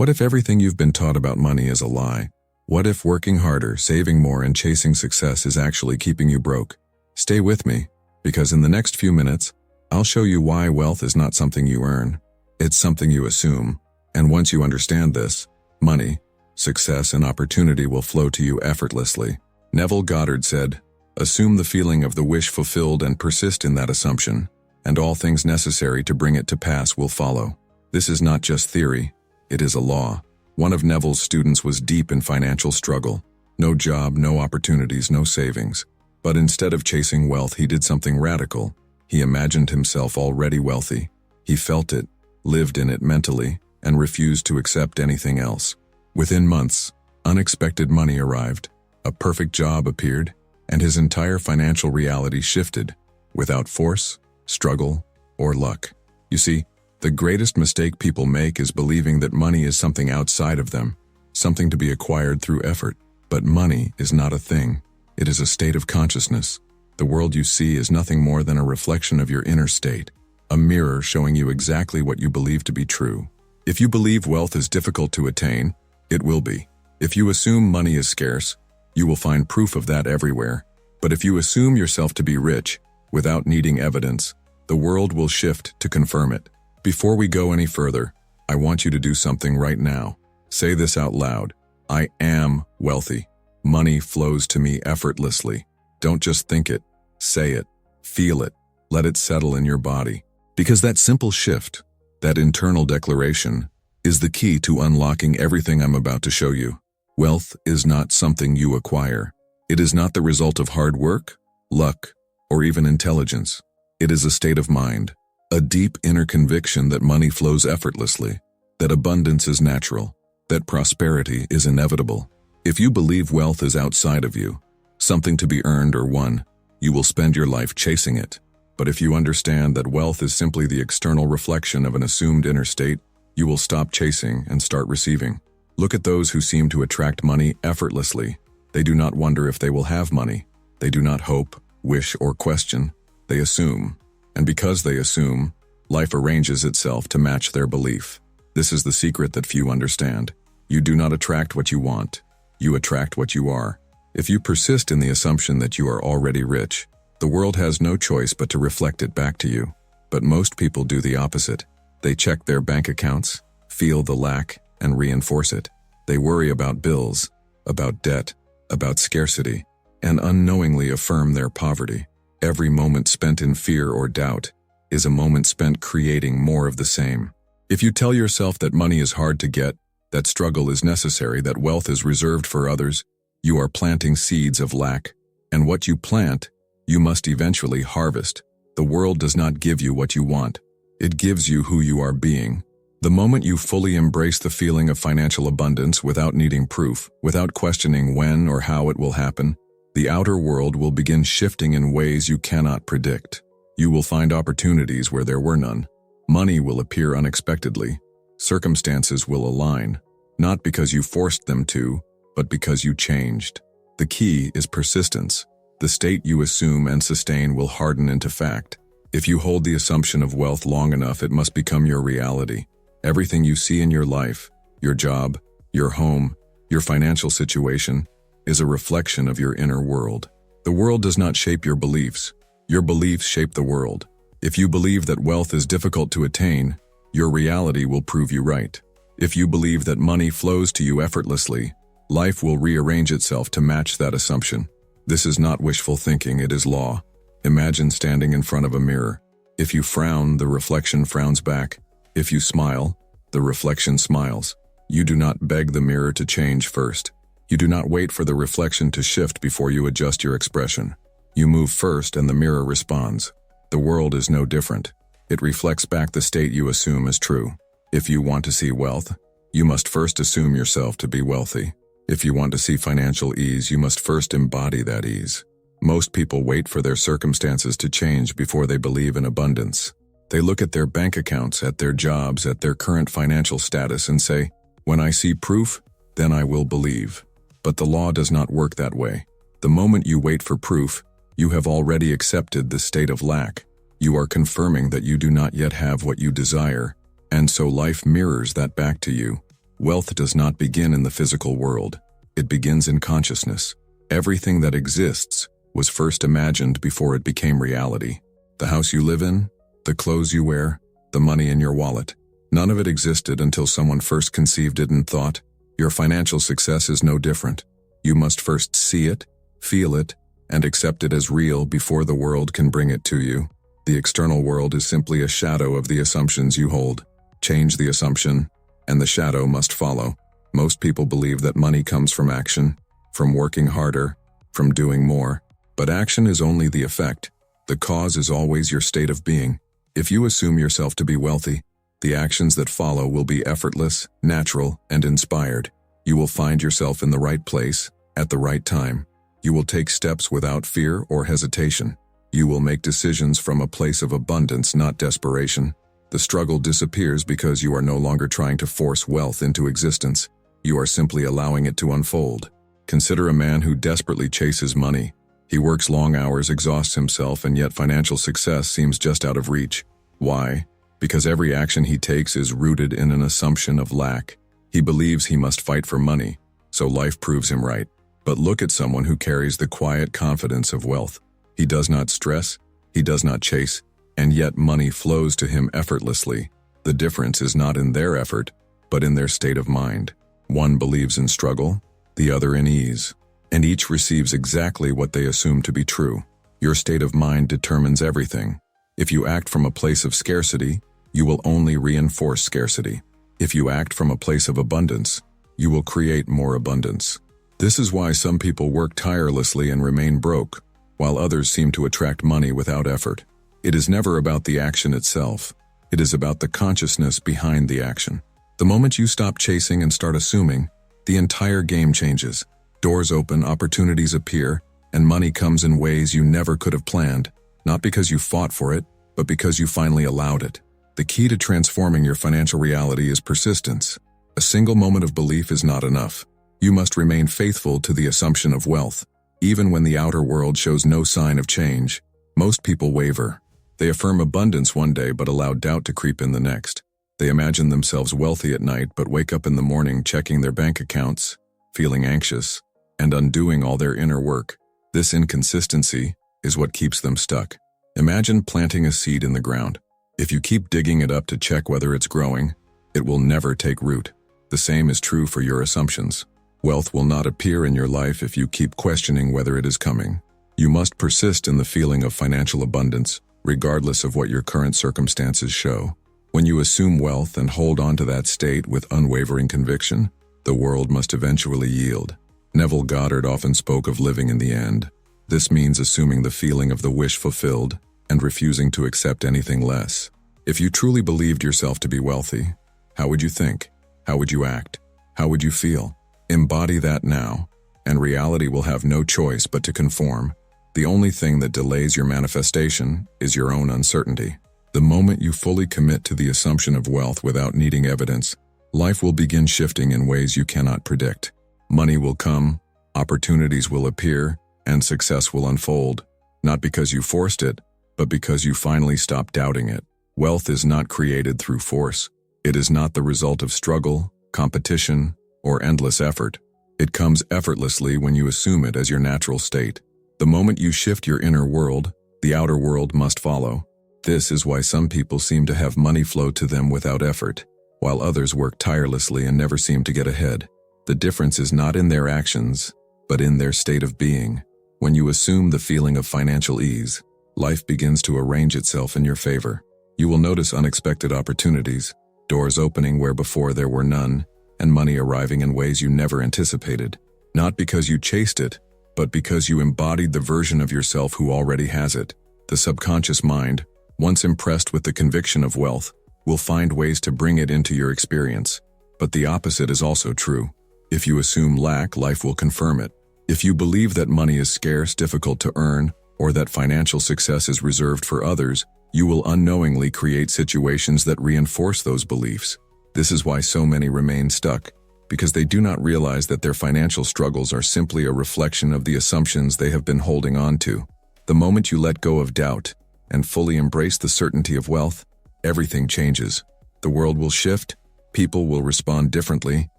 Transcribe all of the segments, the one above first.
What if everything you've been taught about money is a lie? What if working harder, saving more, and chasing success is actually keeping you broke? Stay with me, because in the next few minutes, I'll show you why wealth is not something you earn. It's something you assume. And once you understand this, money, success, and opportunity will flow to you effortlessly. Neville Goddard said, "Assume the feeling of the wish fulfilled and persist in that assumption, and all things necessary to bring it to pass will follow." This is not just theory, it is a law. One of Neville's students was deep in financial struggle. No job, no opportunities, no savings. But instead of chasing wealth, he did something radical. He imagined himself already wealthy. He felt it, lived in it mentally, and refused to accept anything else. Within months, unexpected money arrived, a perfect job appeared, and his entire financial reality shifted, without force, struggle, or luck. You see, the greatest mistake people make is believing that money is something outside of them, something to be acquired through effort. But money is not a thing. It is a state of consciousness. The world you see is nothing more than a reflection of your inner state, a mirror showing you exactly what you believe to be true. If you believe wealth is difficult to attain, it will be. If you assume money is scarce, you will find proof of that everywhere. But if you assume yourself to be rich, without needing evidence, the world will shift to confirm it. Before we go any further, I want you to do something right now. Say this out loud. I am wealthy. Money flows to me effortlessly. Don't just think it, say it, feel it, let it settle in your body. Because that simple shift, that internal declaration, is the key to unlocking everything I'm about to show you. Wealth is not something you acquire. It is not the result of hard work, luck, or even intelligence. It is a state of mind, a deep inner conviction that money flows effortlessly, that abundance is natural, that prosperity is inevitable. If you believe wealth is outside of you, something to be earned or won, you will spend your life chasing it. But if you understand that wealth is simply the external reflection of an assumed inner state, you will stop chasing and start receiving. Look at those who seem to attract money effortlessly. They do not wonder if they will have money. They do not hope, wish, or question. They assume. And because they assume, life arranges itself to match their belief. This is the secret that few understand. You do not attract what you want. You attract what you are. If you persist in the assumption that you are already rich, the world has no choice but to reflect it back to you. But most people do the opposite. They check their bank accounts, feel the lack, and reinforce it. They worry about bills, about debt, about scarcity, and unknowingly affirm their poverty. Every moment spent in fear or doubt is a moment spent creating more of the same. If you tell yourself that money is hard to get, that struggle is necessary, that wealth is reserved for others, you are planting seeds of lack. And what you plant, you must eventually harvest. The world does not give you what you want. It gives you who you are being. The moment you fully embrace the feeling of financial abundance without needing proof, without questioning when or how it will happen, the outer world will begin shifting in ways you cannot predict. You will find opportunities where there were none. Money will appear unexpectedly. Circumstances will align, not because you forced them to, but because you changed. The key is persistence. The state you assume and sustain will harden into fact. If you hold the assumption of wealth long enough, it must become your reality. Everything you see in your life, your job, your home, your financial situation, is a reflection of your inner world. The world does not shape your beliefs. Your beliefs shape the world. If you believe that wealth is difficult to attain, your reality will prove you right. If you believe that money flows to you effortlessly, life will rearrange itself to match that assumption. This is not wishful thinking, it is law. Imagine standing in front of a mirror. If you frown, the reflection frowns back. If you smile, the reflection smiles. You do not beg the mirror to change first. You do not wait for the reflection to shift before you adjust your expression. You move first and the mirror responds. The world is no different. It reflects back the state you assume is true. If you want to see wealth, you must first assume yourself to be wealthy. If you want to see financial ease, you must first embody that ease. Most people wait for their circumstances to change before they believe in abundance. They look at their bank accounts, at their jobs, at their current financial status and say, "When I see proof, then I will believe." But the law does not work that way. The moment you wait for proof, you have already accepted the state of lack. You are confirming that you do not yet have what you desire, and so life mirrors that back to you. Wealth does not begin in the physical world. It begins in consciousness. Everything that exists was first imagined before it became reality. The house you live in, the clothes you wear, the money in your wallet. None of it existed until someone first conceived it and thought, your financial success is no different. You must first see it, feel it, and accept it as real before the world can bring it to you. The external world is simply a shadow of the assumptions you hold. Change the assumption, and the shadow must follow. Most people believe that money comes from action, from working harder, from doing more. But action is only the effect. The cause is always your state of being. If you assume yourself to be wealthy, the actions that follow will be effortless, natural, and inspired. You will find yourself in the right place, at the right time. You will take steps without fear or hesitation. You will make decisions from a place of abundance, not desperation. The struggle disappears because you are no longer trying to force wealth into existence. You are simply allowing it to unfold. Consider a man who desperately chases money. He works long hours, exhausts himself, and yet financial success seems just out of reach. Why? Because every action he takes is rooted in an assumption of lack. He believes he must fight for money, so life proves him right. But look at someone who carries the quiet confidence of wealth. He does not stress, he does not chase, and yet money flows to him effortlessly. The difference is not in their effort, but in their state of mind. One believes in struggle, the other in ease, and each receives exactly what they assume to be true. Your state of mind determines everything. If you act from a place of scarcity, you will only reinforce scarcity. If you act from a place of abundance, you will create more abundance. This is why some people work tirelessly and remain broke, while others seem to attract money without effort. It is never about the action itself. It is about the consciousness behind the action. The moment you stop chasing and start assuming, the entire game changes. Doors open, opportunities appear, and money comes in ways you never could have planned, not because you fought for it, but because you finally allowed it. The key to transforming your financial reality is persistence. A single moment of belief is not enough. You must remain faithful to the assumption of wealth. Even when the outer world shows no sign of change, most people waver. They affirm abundance one day but allow doubt to creep in the next. They imagine themselves wealthy at night but wake up in the morning checking their bank accounts, feeling anxious, and undoing all their inner work. This inconsistency is what keeps them stuck. Imagine planting a seed in the ground. If you keep digging it up to check whether it's growing, it will never take root. The same is true for your assumptions. Wealth will not appear in your life if you keep questioning whether it is coming. You must persist in the feeling of financial abundance, regardless of what your current circumstances show. When you assume wealth and hold on to that state with unwavering conviction, the world must eventually yield. Neville Goddard often spoke of living in the end. This means assuming the feeling of the wish fulfilled and refusing to accept anything less. If you truly believed yourself to be wealthy, how would you think? How would you act? How would you feel? Embody that now, and reality will have no choice but to conform. The only thing that delays your manifestation is your own uncertainty. The moment you fully commit to the assumption of wealth without needing evidence, life will begin shifting in ways you cannot predict. Money will come, opportunities will appear, and success will unfold, not because you forced it, but because you finally stopped doubting it. Wealth is not created through force. It is not the result of struggle, competition, or endless effort. It comes effortlessly when you assume it as your natural state. The moment you shift your inner world, the outer world must follow. This is why some people seem to have money flow to them without effort, while others work tirelessly and never seem to get ahead. The difference is not in their actions, but in their state of being. When you assume the feeling of financial ease, life begins to arrange itself in your favor. You will notice unexpected opportunities, doors opening where before there were none, and money arriving in ways you never anticipated. Not because you chased it, but because you embodied the version of yourself who already has it. The subconscious mind, once impressed with the conviction of wealth, will find ways to bring it into your experience. But the opposite is also true. If you assume lack, life will confirm it. If you believe that money is scarce, difficult to earn, or that financial success is reserved for others, you will unknowingly create situations that reinforce those beliefs. This is why so many remain stuck, because they do not realize that their financial struggles are simply a reflection of the assumptions they have been holding on to. The moment you let go of doubt and fully embrace the certainty of wealth, everything changes. The world will shift, People will respond differently,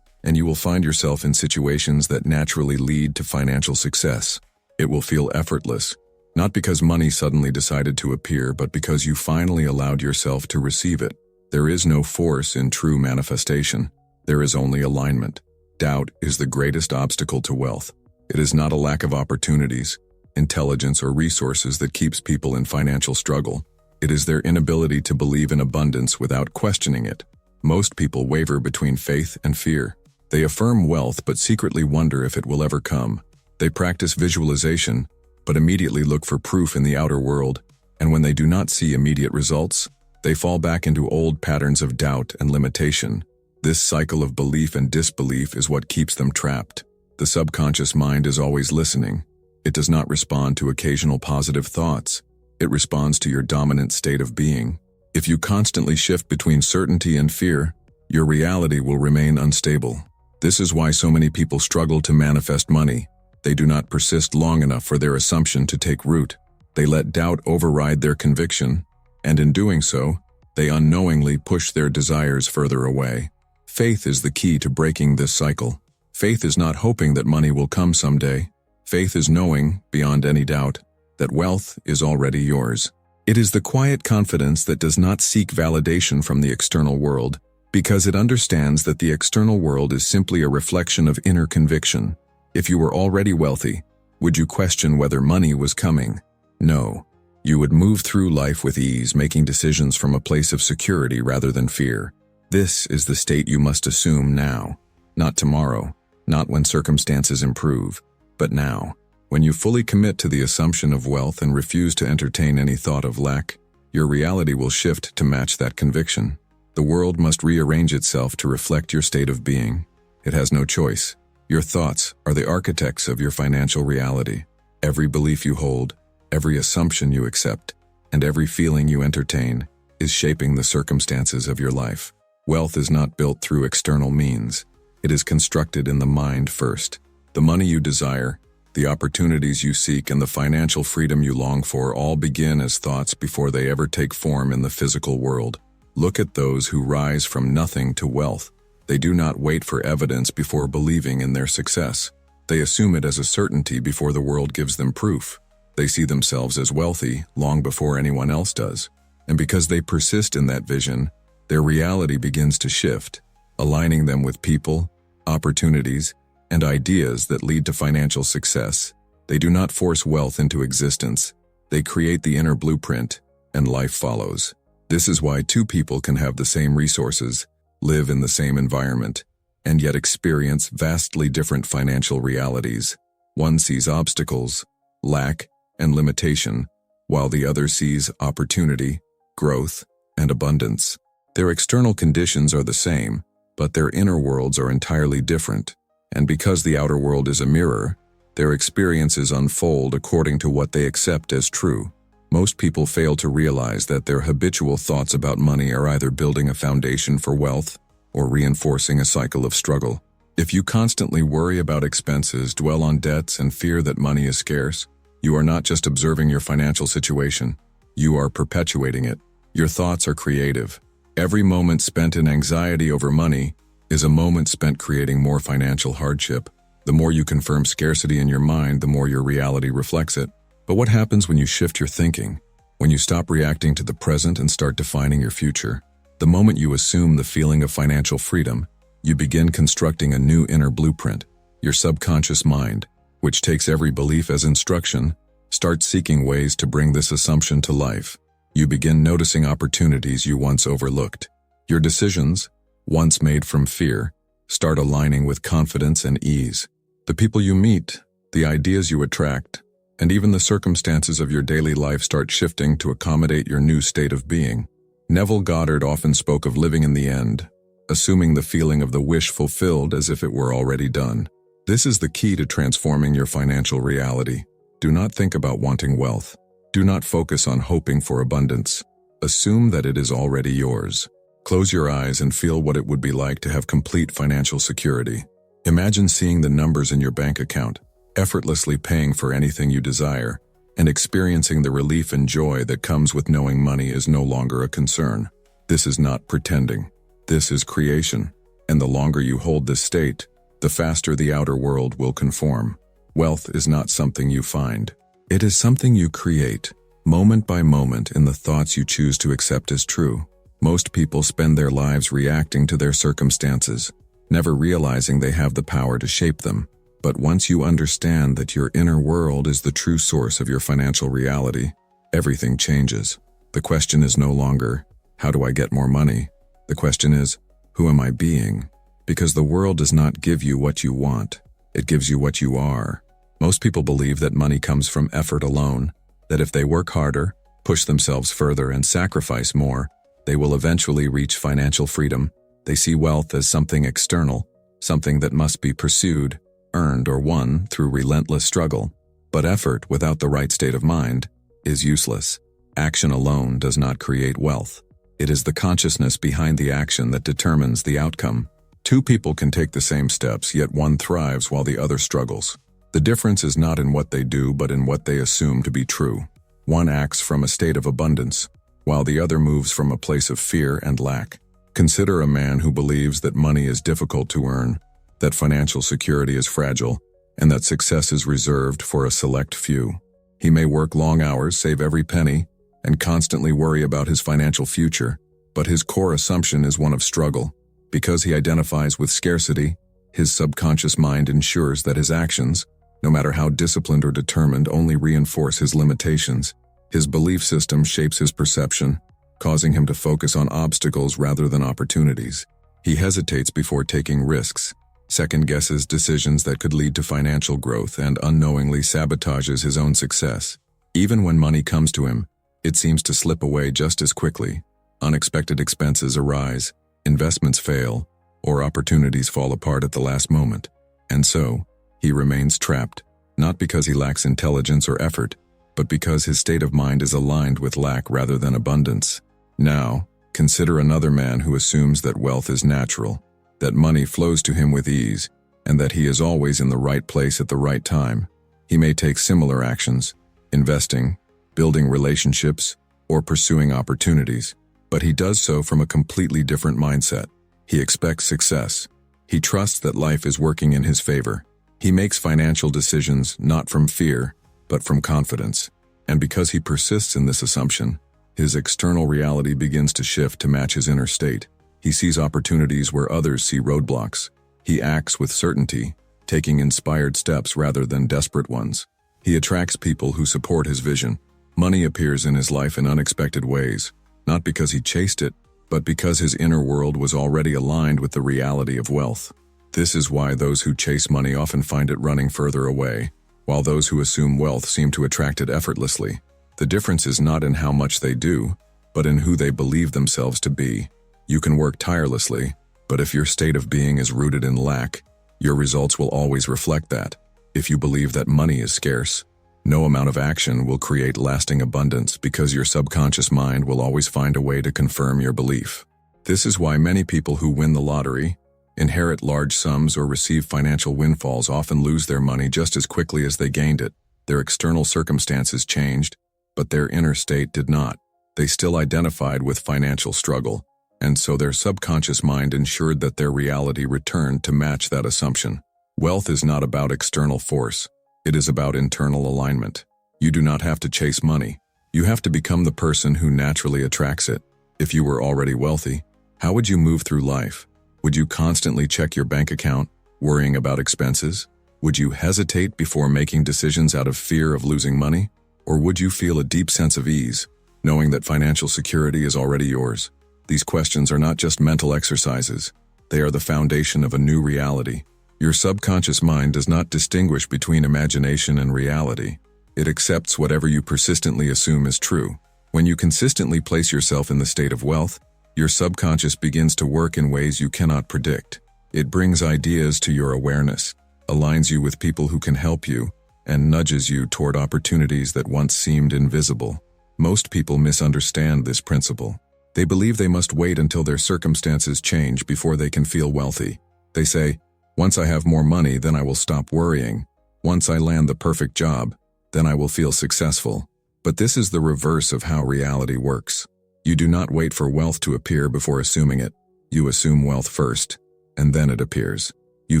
and you will find yourself in situations that naturally lead to financial success. It will feel effortless, not because money suddenly decided to appear, but because you finally allowed yourself to receive it. There is no force in true manifestation. There is only alignment. Doubt is the greatest obstacle to wealth. It is not a lack of opportunities, intelligence, or resources that keeps people in financial struggle. It is their inability to believe in abundance without questioning it. Most people waver between faith and fear. They affirm wealth but secretly wonder if it will ever come. They practice visualization, but immediately look for proof in the outer world, and when they do not see immediate results, they fall back into old patterns of doubt and limitation. This cycle of belief and disbelief is what keeps them trapped. The subconscious mind is always listening. It does not respond to occasional positive thoughts. It responds to your dominant state of being. If you constantly shift between certainty and fear, your reality will remain unstable. This is why so many people struggle to manifest money. They do not persist long enough for their assumption to take root. They let doubt override their conviction, and in doing so, they unknowingly push their desires further away. Faith is the key to breaking this cycle. Faith is not hoping that money will come someday. Faith is knowing, beyond any doubt, that wealth is already yours. It is the quiet confidence that does not seek validation from the external world, because it understands that the external world is simply a reflection of inner conviction. If you were already wealthy, would you question whether money was coming? No. You would move through life with ease, making decisions from a place of security rather than fear. This is the state you must assume now, not tomorrow, not when circumstances improve, but now. When you fully commit to the assumption of wealth and refuse to entertain any thought of lack, your reality will shift to match that conviction. The world must rearrange itself to reflect your state of being. It has no choice. Your thoughts are the architects of your financial reality. Every belief you hold, every assumption you accept, and every feeling you entertain is shaping the circumstances of your life. Wealth is not built through external means. It is constructed in the mind first. The money you desire, the opportunities you seek, and the financial freedom you long for all begin as thoughts before they ever take form in the physical world. Look at those who rise from nothing to wealth. They do not wait for evidence before believing in their success. They assume it as a certainty before the world gives them proof. They see themselves as wealthy long before anyone else does. And because they persist in that vision, their reality begins to shift, aligning them with people, opportunities, and ideas that lead to financial success. They do not force wealth into existence. They create the inner blueprint, and life follows. This is why two people can have the same resources, live in the same environment, and yet experience vastly different financial realities. One sees obstacles, lack, and limitation, while the other sees opportunity, growth, and abundance. Their external conditions are the same, but their inner worlds are entirely different. And because the outer world is a mirror, their experiences unfold according to what they accept as true. Most people fail to realize that their habitual thoughts about money are either building a foundation for wealth or reinforcing a cycle of struggle. If you constantly worry about expenses, dwell on debts, and fear that money is scarce, you are not just observing your financial situation, you are perpetuating it. Your thoughts are creative. Every moment spent in anxiety over money is a moment spent creating more financial hardship. The more you confirm scarcity in your mind, the more your reality reflects it. But what happens when you shift your thinking? When you stop reacting to the present and start defining your future? The moment you assume the feeling of financial freedom, you begin constructing a new inner blueprint. Your subconscious mind, which takes every belief as instruction, starts seeking ways to bring this assumption to life. You begin noticing opportunities you once overlooked. Your decisions, once made from fear, start aligning with confidence and ease. The people you meet, the ideas you attract, and even the circumstances of your daily life start shifting to accommodate your new state of being. Neville Goddard often spoke of living in the end, assuming the feeling of the wish fulfilled as if it were already done. This is the key to transforming your financial reality. Do not think about wanting wealth. Do not focus on hoping for abundance. Assume that it is already yours. Close your eyes and feel what it would be like to have complete financial security. Imagine seeing the numbers in your bank account, effortlessly paying for anything you desire, and experiencing the relief and joy that comes with knowing money is no longer a concern. This is not pretending. This is creation, and the longer you hold this state, the faster the outer world will conform. Wealth is not something you find. It is something you create, moment by moment, in the thoughts you choose to accept as true. Most people spend their lives reacting to their circumstances, never realizing they have the power to shape them. But once you understand that your inner world is the true source of your financial reality, everything changes. The question is no longer, how do I get more money? The question is, who am I being? Because the world does not give you what you want, it gives you what you are. Most people believe that money comes from effort alone, that if they work harder, push themselves further, and sacrifice more, they will eventually reach financial freedom. They see wealth as something external, something that must be pursued, earned, or won through relentless struggle. But effort without the right state of mind is useless. Action alone does not create wealth. It is the consciousness behind the action that determines the outcome. Two people can take the same steps, yet one thrives while the other struggles. The difference is not in what they do, but in what they assume to be true. One acts from a state of abundance, while the other moves from a place of fear and lack. Consider a man who believes that money is difficult to earn, that financial security is fragile, and that success is reserved for a select few. He may work long hours, save every penny, and constantly worry about his financial future, but his core assumption is one of struggle. Because he identifies with scarcity, his subconscious mind ensures that his actions, no matter how disciplined or determined, only reinforce his limitations. His belief system shapes his perception, causing him to focus on obstacles rather than opportunities. He hesitates before taking risks, second-guesses decisions that could lead to financial growth, and unknowingly sabotages his own success. Even when money comes to him, it seems to slip away just as quickly. Unexpected expenses arise, investments fail, or opportunities fall apart at the last moment. And so, he remains trapped, not because he lacks intelligence or effort, but because his state of mind is aligned with lack rather than abundance. Now, consider another man who assumes that wealth is natural, that money flows to him with ease, and that he is always in the right place at the right time. He may take similar actions, investing, building relationships, or pursuing opportunities, but he does so from a completely different mindset. He expects success. He trusts that life is working in his favor. He makes financial decisions not from fear, but from confidence. And because he persists in this assumption, his external reality begins to shift to match his inner state. He sees opportunities where others see roadblocks. He acts with certainty, taking inspired steps rather than desperate ones. He attracts people who support his vision. Money appears in his life in unexpected ways, not because he chased it, but because his inner world was already aligned with the reality of wealth. This is why those who chase money often find it running further away, while those who assume wealth seem to attract it effortlessly. The difference is not in how much they do, but in who they believe themselves to be. You can work tirelessly, but if your state of being is rooted in lack, your results will always reflect that. If you believe that money is scarce, no amount of action will create lasting abundance because your subconscious mind will always find a way to confirm your belief. This is why many people who win the lottery, inherit large sums, or receive financial windfalls often lose their money just as quickly as they gained it. Their external circumstances changed, but their inner state did not. They still identified with financial struggle, and so their subconscious mind ensured that their reality returned to match that assumption. Wealth is not about external force. It is about internal alignment. You do not have to chase money. You have to become the person who naturally attracts it. If you were already wealthy, how would you move through life? Would you constantly check your bank account, worrying about expenses? Would you hesitate before making decisions out of fear of losing money? Or would you feel a deep sense of ease, knowing that financial security is already yours? These questions are not just mental exercises. They are the foundation of a new reality. Your subconscious mind does not distinguish between imagination and reality. It accepts whatever you persistently assume is true. When you consistently place yourself in the state of wealth, your subconscious begins to work in ways you cannot predict. It brings ideas to your awareness, aligns you with people who can help you, and nudges you toward opportunities that once seemed invisible. Most people misunderstand this principle. They believe they must wait until their circumstances change before they can feel wealthy. They say, "Once I have more money, then I will stop worrying. Once I land the perfect job, then I will feel successful." But this is the reverse of how reality works. You do not wait for wealth to appear before assuming it. You assume wealth first, and then it appears. You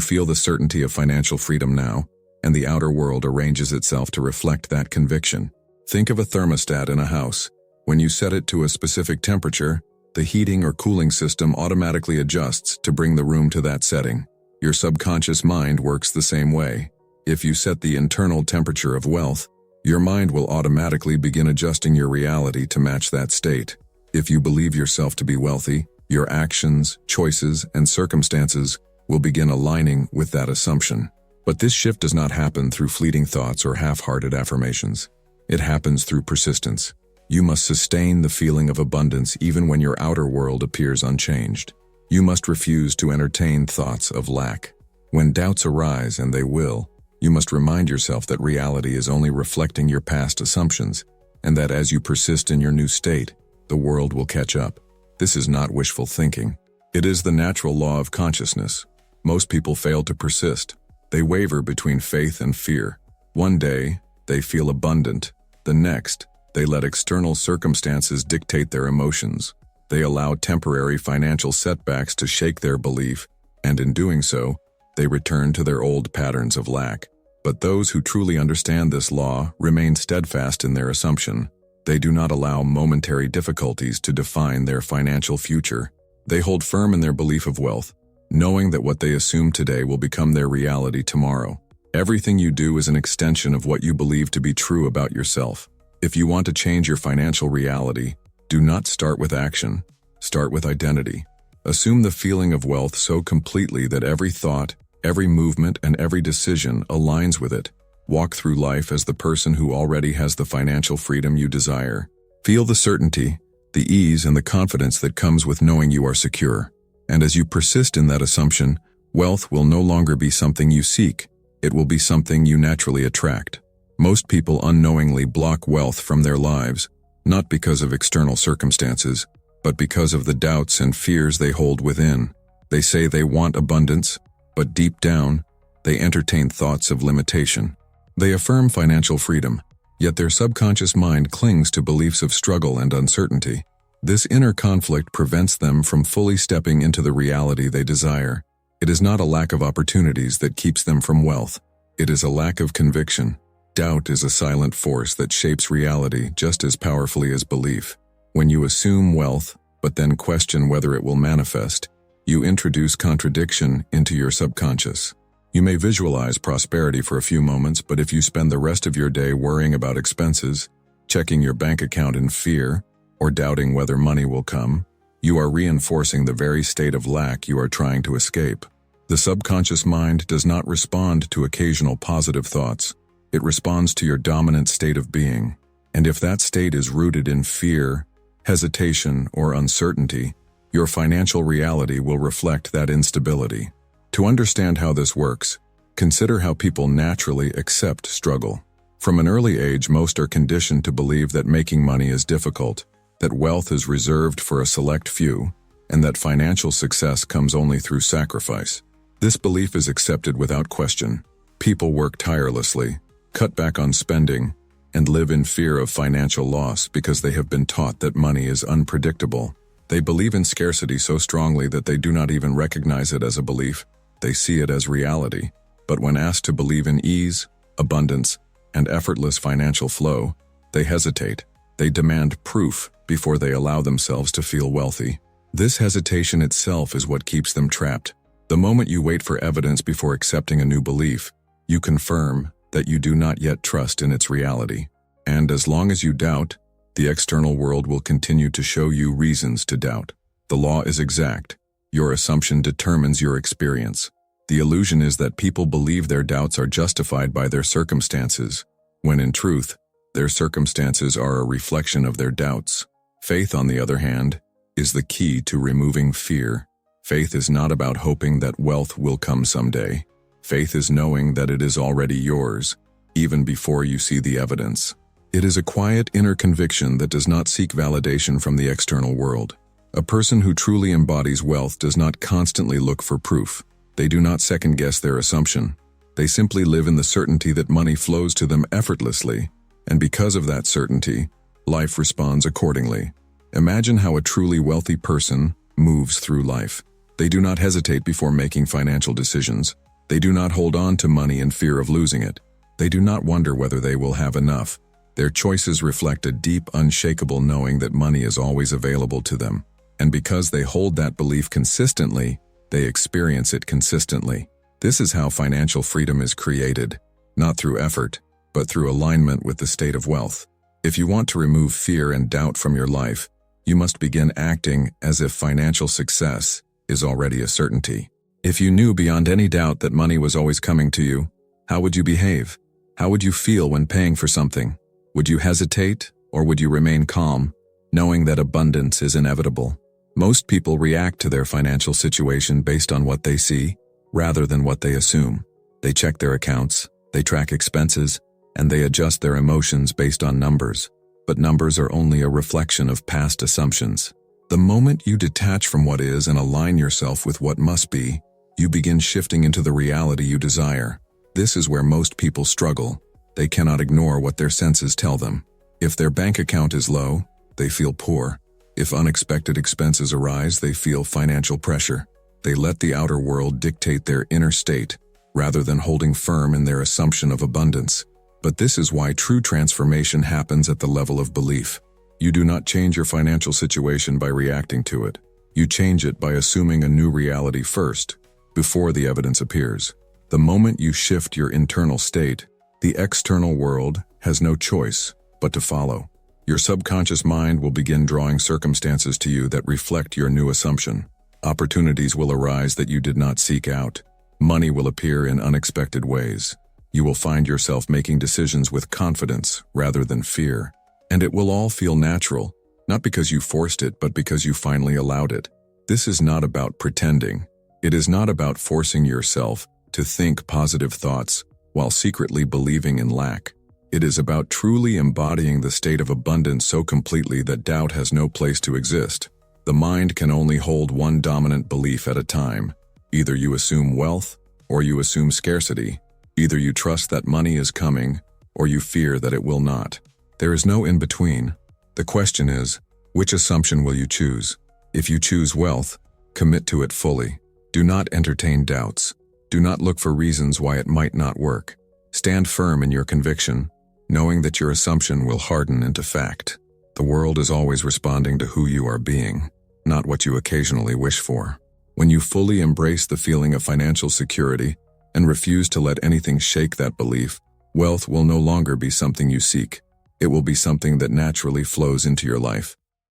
feel the certainty of financial freedom now, and the outer world arranges itself to reflect that conviction. Think of a thermostat in a house. When you set it to a specific temperature, the heating or cooling system automatically adjusts to bring the room to that setting. Your subconscious mind works the same way. If you set the internal temperature of wealth, your mind will automatically begin adjusting your reality to match that state. If you believe yourself to be wealthy, your actions, choices, and circumstances will begin aligning with that assumption. But this shift does not happen through fleeting thoughts or half-hearted affirmations. It happens through persistence. You must sustain the feeling of abundance even when your outer world appears unchanged. You must refuse to entertain thoughts of lack. When doubts arise, and they will, you must remind yourself that reality is only reflecting your past assumptions, and that as you persist in your new state, the world will catch up. This is not wishful thinking. It is the natural law of consciousness. Most people fail to persist. They waver between faith and fear. One day, they feel abundant. The next, they let external circumstances dictate their emotions. They allow temporary financial setbacks to shake their belief, and in doing so, they return to their old patterns of lack. But those who truly understand this law remain steadfast in their assumption. They do not allow momentary difficulties to define their financial future. They hold firm in their belief of wealth, knowing that what they assume today will become their reality tomorrow. Everything you do is an extension of what you believe to be true about yourself. If you want to change your financial reality, do not start with action. Start with identity. Assume the feeling of wealth so completely that every thought, every movement, and every decision aligns with it. Walk through life as the person who already has the financial freedom you desire. Feel the certainty, the ease, and the confidence that comes with knowing you are secure. And as you persist in that assumption, wealth will no longer be something you seek. It will be something you naturally attract. Most people unknowingly block wealth from their lives, not because of external circumstances, but because of the doubts and fears they hold within. They say they want abundance, but deep down, they entertain thoughts of limitation. They affirm financial freedom, yet their subconscious mind clings to beliefs of struggle and uncertainty. This inner conflict prevents them from fully stepping into the reality they desire. It is not a lack of opportunities that keeps them from wealth. It is a lack of conviction. Doubt is a silent force that shapes reality just as powerfully as belief. When you assume wealth, but then question whether it will manifest, you introduce contradiction into your subconscious. You may visualize prosperity for a few moments, but if you spend the rest of your day worrying about expenses, checking your bank account in fear, or doubting whether money will come, you are reinforcing the very state of lack you are trying to escape. The subconscious mind does not respond to occasional positive thoughts. It responds to your dominant state of being. And if that state is rooted in fear, hesitation, or uncertainty, your financial reality will reflect that instability. To understand how this works, consider how people naturally accept struggle. From an early age, most are conditioned to believe that making money is difficult, that wealth is reserved for a select few, and that financial success comes only through sacrifice. This belief is accepted without question. People work tirelessly, cut back on spending, and live in fear of financial loss because they have been taught that money is unpredictable. They believe in scarcity so strongly that they do not even recognize it as a belief. They see it as reality. But when asked to believe in ease, abundance, and effortless financial flow, they hesitate. They demand proof before they allow themselves to feel wealthy. This hesitation itself is what keeps them trapped. The moment you wait for evidence before accepting a new belief, you confirm that you do not yet trust in its reality. And as long as you doubt, the external world will continue to show you reasons to doubt. The law is exact. Your assumption determines your experience. The illusion is that people believe their doubts are justified by their circumstances, when in truth, their circumstances are a reflection of their doubts. Faith, on the other hand, is the key to removing fear. Faith is not about hoping that wealth will come someday. Faith is knowing that it is already yours, even before you see the evidence. It is a quiet inner conviction that does not seek validation from the external world. A person who truly embodies wealth does not constantly look for proof. They do not second-guess their assumption. They simply live in the certainty that money flows to them effortlessly, and because of that certainty, life responds accordingly. Imagine how a truly wealthy person moves through life. They do not hesitate before making financial decisions. They do not hold on to money in fear of losing it. They do not wonder whether they will have enough. Their choices reflect a deep, unshakable knowing that money is always available to them. And because they hold that belief consistently, they experience it consistently. This is how financial freedom is created, not through effort, but through alignment with the state of wealth. If you want to remove fear and doubt from your life, you must begin acting as if financial success is already a certainty. If you knew beyond any doubt that money was always coming to you, how would you behave? How would you feel when paying for something? Would you hesitate, or would you remain calm, knowing that abundance is inevitable? Most people react to their financial situation based on what they see, rather than what they assume. They check their accounts, they track expenses, and they adjust their emotions based on numbers. But numbers are only a reflection of past assumptions. The moment you detach from what is and align yourself with what must be, you begin shifting into the reality you desire. This is where most people struggle. They cannot ignore what their senses tell them. If their bank account is low, they feel poor. If unexpected expenses arise, they feel financial pressure. They let the outer world dictate their inner state, rather than holding firm in their assumption of abundance. But this is why true transformation happens at the level of belief. You do not change your financial situation by reacting to it. You change it by assuming a new reality first, before the evidence appears. The moment you shift your internal state, the external world has no choice but to follow. Your subconscious mind will begin drawing circumstances to you that reflect your new assumption. Opportunities will arise that you did not seek out. Money will appear in unexpected ways. You will find yourself making decisions with confidence rather than fear. And it will all feel natural, not because you forced it, but because you finally allowed it. This is not about pretending. It is not about forcing yourself to think positive thoughts while secretly believing in lack. It is about truly embodying the state of abundance so completely that doubt has no place to exist. The mind can only hold one dominant belief at a time. Either you assume wealth, or you assume scarcity. Either you trust that money is coming, or you fear that it will not. There is no in-between. The question is, which assumption will you choose? If you choose wealth, commit to it fully. Do not entertain doubts. Do not look for reasons why it might not work. Stand firm in your conviction, knowing that your assumption will harden into fact. The world is always responding to who you are being, not what you occasionally wish for. When you fully embrace the feeling of financial security and refuse to let anything shake that belief, wealth will no longer be something you seek. It will be something that naturally flows into your life.